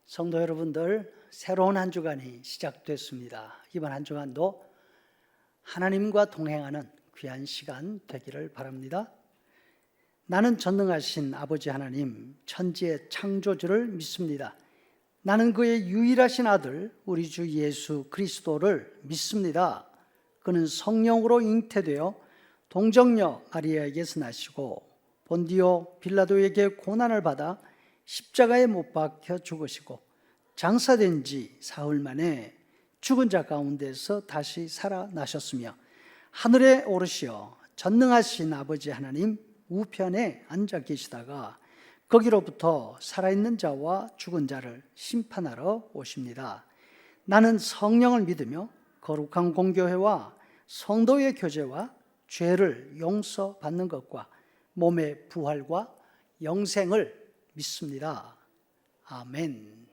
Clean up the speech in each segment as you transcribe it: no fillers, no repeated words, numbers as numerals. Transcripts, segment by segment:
성도 여러분들, 새로운 한 주간이 시작됐습니다. 이번 한 주간도 하나님과 동행하는 귀한 시간 되기를 바랍니다. 나는 전능하신 아버지 하나님, 천지의 창조주를 믿습니다. 나는 그의 유일하신 아들, 우리 주 예수 그리스도를 믿습니다. 그는 성령으로 잉태되어 동정녀 마리아에게서 나시고 본디오 빌라도에게 고난을 받아 십자가에 못 박혀 죽으시고 장사된 지 사흘 만에 죽은 자 가운데서 다시 살아나셨으며 하늘에 오르시어 전능하신 아버지 하나님 우편에 앉아 계시다가 거기로부터 살아있는 자와 죽은 자를 심판하러 오십니다. 나는 성령을 믿으며 거룩한 공교회와 성도의 교제와 죄를 용서받는 것과 몸의 부활과 영생을 믿습니다. 아멘.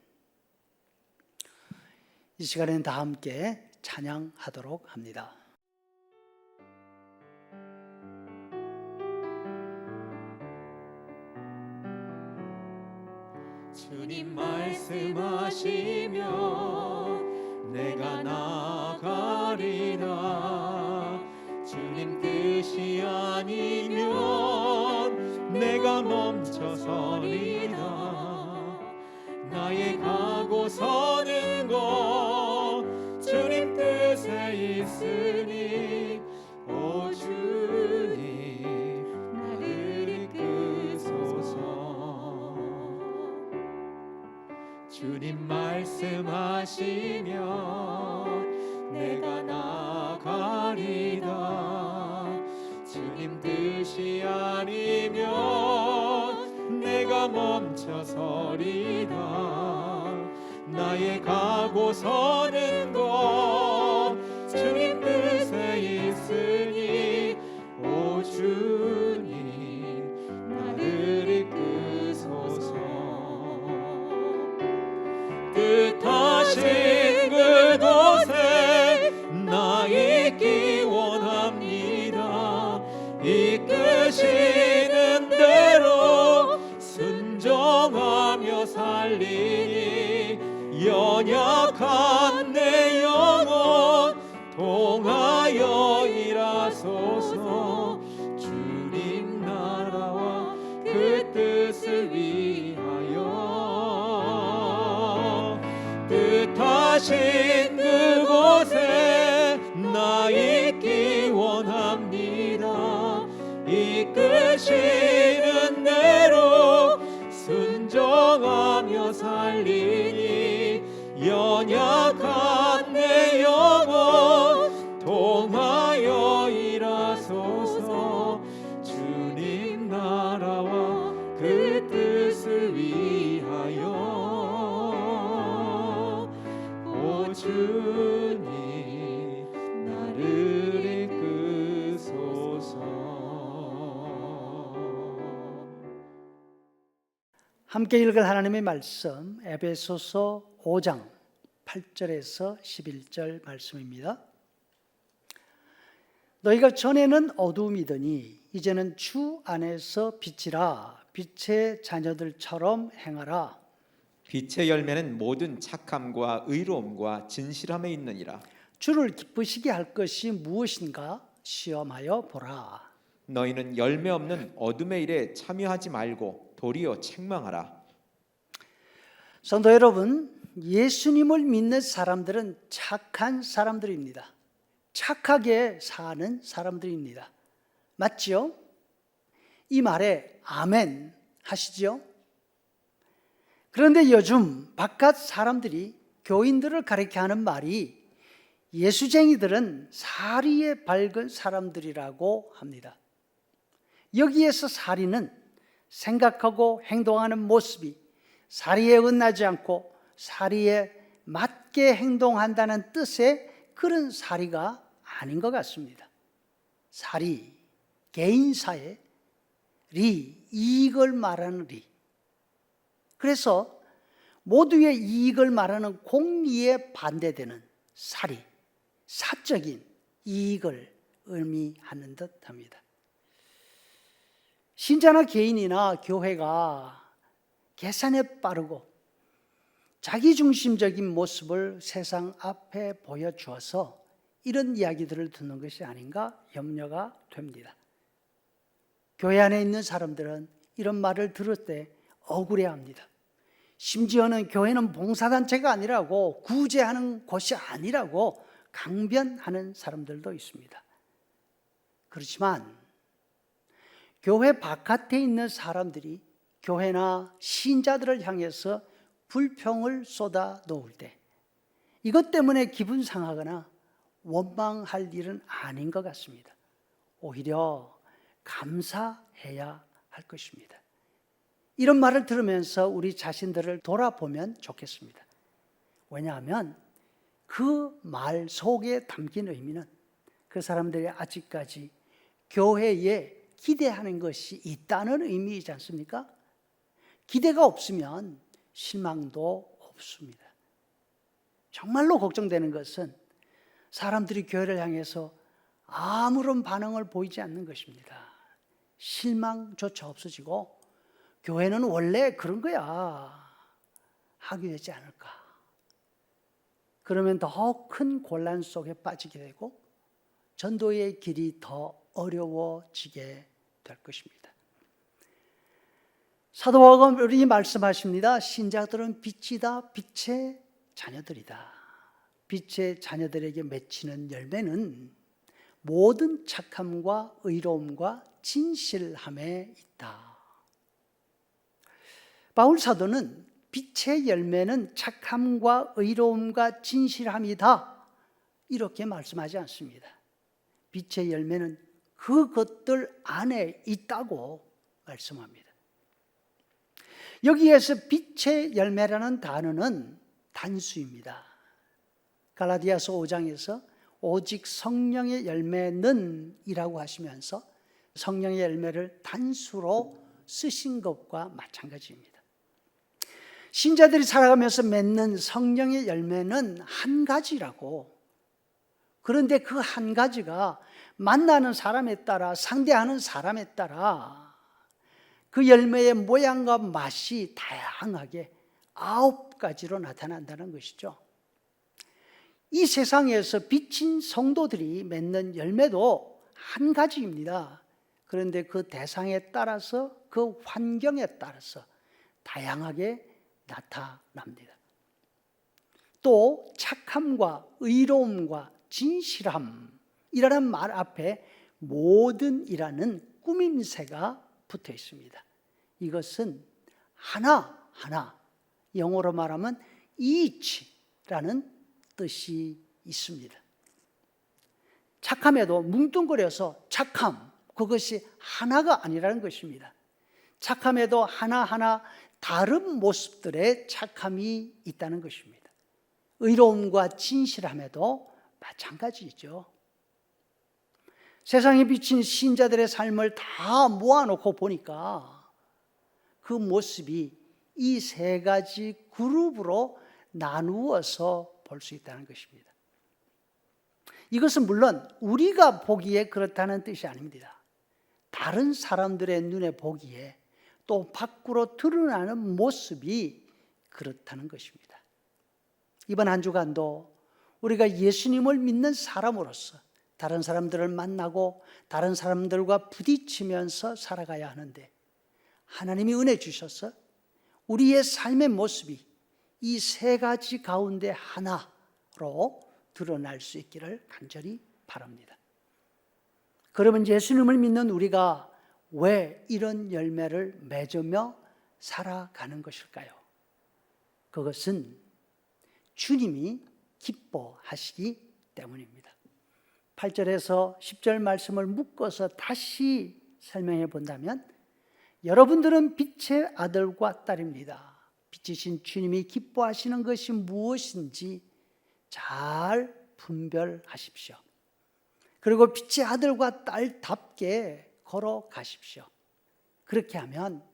이 시간에는 다 함께 찬양하도록 합니다. 주님 말씀하시면 내가 나가리라. 주님 뜻이 아니면 내가 멈춰서리라. 나의 가고 서는 곳 주님 뜻에 있으니 오 주님 나를 이끄소서. 주님 말씀하시면 내가 나가리라. 주님 뜻이 아니면 내가 멈춰서리라. 나의 가고 서는 곳 주님 뜻에 있으니 오 주님 나를 이끄소서. 뜻하신 그곳에 나 있기 원합니다. 이끄시는 대로 순종하며 살리니 연약한 내 영혼 통하여 일하소서. 주님 나라와 그 뜻을 위하여 뜻하신 그곳에 나 있기 원합니다. 이끄시는 대로 순종하며 살리니 연약한 내 영혼 통하여 일하소서. 주님 나라와 그 뜻을 위하여 오 주님 나를 이끄소서. 함께 읽을 하나님의 말씀 에베소서 5장 8절에서 11절 말씀입니다. 너희가 전에는 어두움이더니 이제는 주 안에서 빛이라. 빛의 자녀들처럼 행하라. 빛의 열매는 모든 착함과 의로움과 진실함에 있느니라. 주를 기쁘시게 할 것이 무엇인가 시험하여 보라. 너희는 열매 없는 어둠의 일에 참여하지 말고 도리어 책망하라. 성도 여러분, 예수님을 믿는 사람들은 착한 사람들입니다. 착하게 사는 사람들입니다. 맞지요? 이 말에 아멘 하시죠? 그런데 요즘 바깥 사람들이 교인들을 가리켜 하는 말이 예수쟁이들은 사리에 밝은 사람들이라고 합니다. 여기에서 사리는 생각하고 행동하는 모습이 사리에 어긋나지 않고 사리에 맞게 행동한다는 뜻의 그런 사리가 아닌 것 같습니다. 사리, 개인사의 리, 이익을 말하는 리. 그래서 모두의 이익을 말하는 공리에 반대되는 사리, 사적인 이익을 의미하는 듯합니다. 신자나 개인이나 교회가 계산에 빠르고 자기중심적인 모습을 세상 앞에 보여주어서 이런 이야기들을 듣는 것이 아닌가 염려가 됩니다. 교회 안에 있는 사람들은 이런 말을 들을 때 억울해합니다. 심지어는 교회는 봉사단체가 아니라고, 구제하는 곳이 아니라고 강변하는 사람들도 있습니다. 그렇지만 교회 바깥에 있는 사람들이 교회나 신자들을 향해서 불평을 쏟아 놓을 때 이것 때문에 기분 상하거나 원망할 일은 아닌 것 같습니다. 오히려 감사해야 할 것입니다. 이런 말을 들으면서 우리 자신들을 돌아보면 좋겠습니다. 왜냐하면 그 말 속에 담긴 의미는 그 사람들이 아직까지 교회에 기대하는 것이 있다는 의미이지 않습니까? 기대가 없으면 실망도 없습니다. 정말로 걱정되는 것은 사람들이 교회를 향해서 아무런 반응을 보이지 않는 것입니다. 실망조차 없어지고 교회는 원래 그런 거야 하게 되지 않을까. 그러면 더 큰 곤란 속에 빠지게 되고 전도의 길이 더 어려워지게 될 것입니다. 사도 바울이 말씀하십니다. 신자들은 빛이다, 빛의 자녀들이다. 빛의 자녀들에게 맺히는 열매는 모든 착함과 의로움과 진실함에 있다. 바울 사도는 빛의 열매는 착함과 의로움과 진실함이다 이렇게 말씀하지 않습니다. 빛의 열매는 그것들 안에 있다고 말씀합니다. 여기에서 빛의 열매라는 단어는 단수입니다. 갈라디아서 5장에서 오직 성령의 열매는 이라고 하시면서 성령의 열매를 단수로 쓰신 것과 마찬가지입니다. 신자들이 살아가면서 맺는 성령의 열매는 한 가지라고, 그런데 그 한 가지가 만나는 사람에 따라, 상대하는 사람에 따라 그 열매의 모양과 맛이 다양하게 9가지로 나타난다는 것이죠. 이 세상에서 비친 성도들이 맺는 열매도 한 가지입니다. 그런데 그 대상에 따라서, 그 환경에 따라서 다양하게 나타납니다. 또 착함과 의로움과 진실함이라는 말 앞에 모든이라는 꾸밈새가 붙어 있습니다. 이것은 하나하나, 영어로 말하면 each라는 뜻이 있습니다. 착함에도 뭉뚱그려서 착함, 그것이 하나가 아니라는 것입니다. 착함에도 하나하나 다른 모습들의 착함이 있다는 것입니다. 의로움과 진실함에도 마찬가지죠. 세상에 비친 신자들의 삶을 다 모아놓고 보니까 그 모습이 이 3가지 그룹으로 나누어서 볼 수 있다는 것입니다. 이것은 물론 우리가 보기에 그렇다는 뜻이 아닙니다. 다른 사람들의 눈에 보기에 또 밖으로 드러나는 모습이 그렇다는 것입니다. 이번 한 주간도 우리가 예수님을 믿는 사람으로서 다른 사람들을 만나고 다른 사람들과 부딪히면서 살아가야 하는데, 하나님이 은혜 주셔서 우리의 삶의 모습이 이 3가지 가운데 하나로 드러날 수 있기를 간절히 바랍니다. 그러면 예수님을 믿는 우리가 왜 이런 열매를 맺으며 살아가는 것일까요? 그것은 주님이 기뻐하시기 때문입니다. 8절에서 10절 말씀을 묶어서 다시 설명해 본다면, 여러분들은 빛의 아들과 딸입니다. 빛이신 주님이 기뻐하시는 것이 무엇인지 잘 분별하십시오. 그리고 빛의 아들과 딸답게 걸어가십시오. 그렇게 하면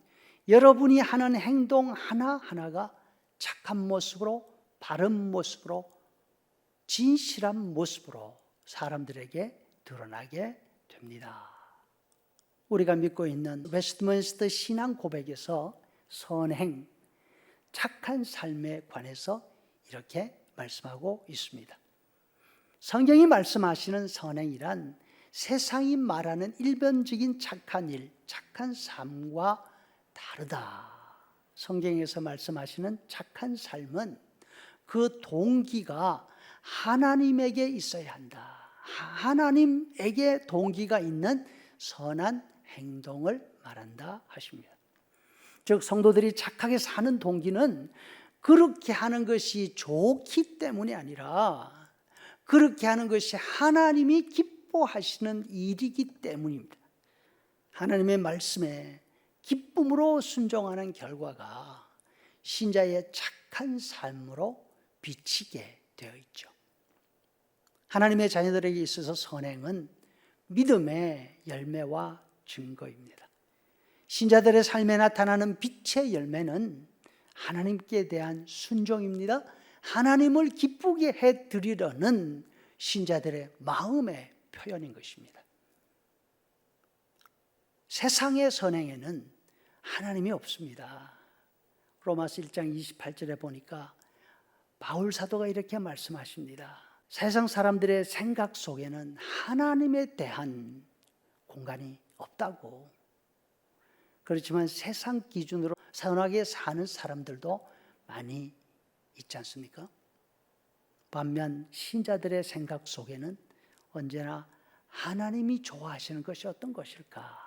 여러분이 하는 행동 하나하나가 착한 모습으로, 바른 모습으로, 진실한 모습으로 사람들에게 드러나게 됩니다. 우리가 믿고 있는 웨스트민스터 신앙 고백에서 선행, 착한 삶에 관해서 이렇게 말씀하고 있습니다. 성경이 말씀하시는 선행이란 세상이 말하는 일반적인 착한 일, 착한 삶과 다르다. 성경에서 말씀하시는 착한 삶은 그 동기가 하나님에게 있어야 한다. 하나님에게 동기가 있는 선한 행동을 말한다 하십니다. 즉 성도들이 착하게 사는 동기는 그렇게 하는 것이 좋기 때문이 아니라 그렇게 하는 것이 하나님이 기뻐하시는 일이기 때문입니다. 하나님의 말씀에 기쁨으로 순종하는 결과가 신자의 착한 삶으로 비치게 되어 있죠. 하나님의 자녀들에게 있어서 선행은 믿음의 열매와 증거입니다. 신자들의 삶에 나타나는 빛의 열매는 하나님께 대한 순종입니다. 하나님을 기쁘게 해드리려는 신자들의 마음의 표현인 것입니다. 세상의 선행에는 하나님이 없습니다. 로마서 1장 28절에 보니까 바울 사도가 이렇게 말씀하십니다. 세상 사람들의 생각 속에는 하나님에 대한 공간이 없다고. 그렇지만 세상 기준으로 선하게 사는 사람들도 많이 있지 않습니까? 반면 신자들의 생각 속에는 언제나 하나님이 좋아하시는 것이 어떤 것일까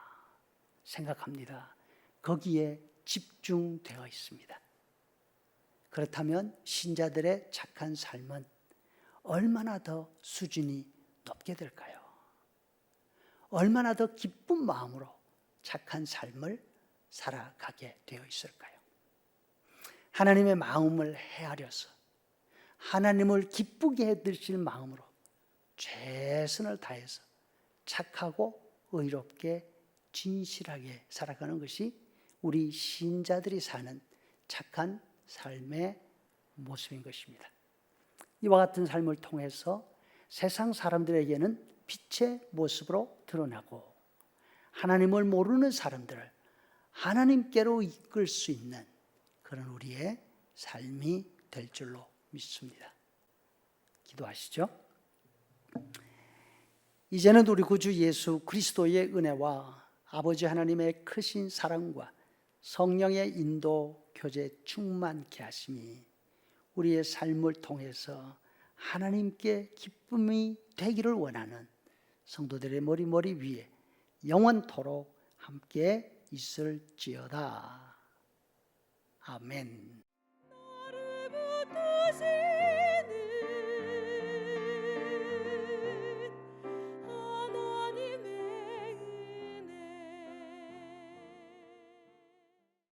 생각합니다. 거기에 집중되어 있습니다. 그렇다면 신자들의 착한 삶은 얼마나 더 수준이 높게 될까요? 얼마나 더 기쁜 마음으로 착한 삶을 살아가게 되어 있을까요? 하나님의 마음을 헤아려서 하나님을 기쁘게 해드릴 마음으로 최선을 다해서 착하고 의롭게 진실하게 살아가는 것이 우리 신자들이 사는 착한 삶의 모습인 것입니다. 이와 같은 삶을 통해서 세상 사람들에게는 빛의 모습으로 드러나고 하나님을 모르는 사람들을 하나님께로 이끌 수 있는 그런 우리의 삶이 될 줄로 믿습니다. 기도하시죠. 이제는 우리 구주 예수 그리스도의 은혜와 아버지 하나님의 크신 사랑과 성령의 인도 교제 충만케 하심이 우리의 삶을 통해서 하나님께 기쁨이 되기를 원하는 성도들의 머리 위에 영원토록 함께 있을지어다. 아멘.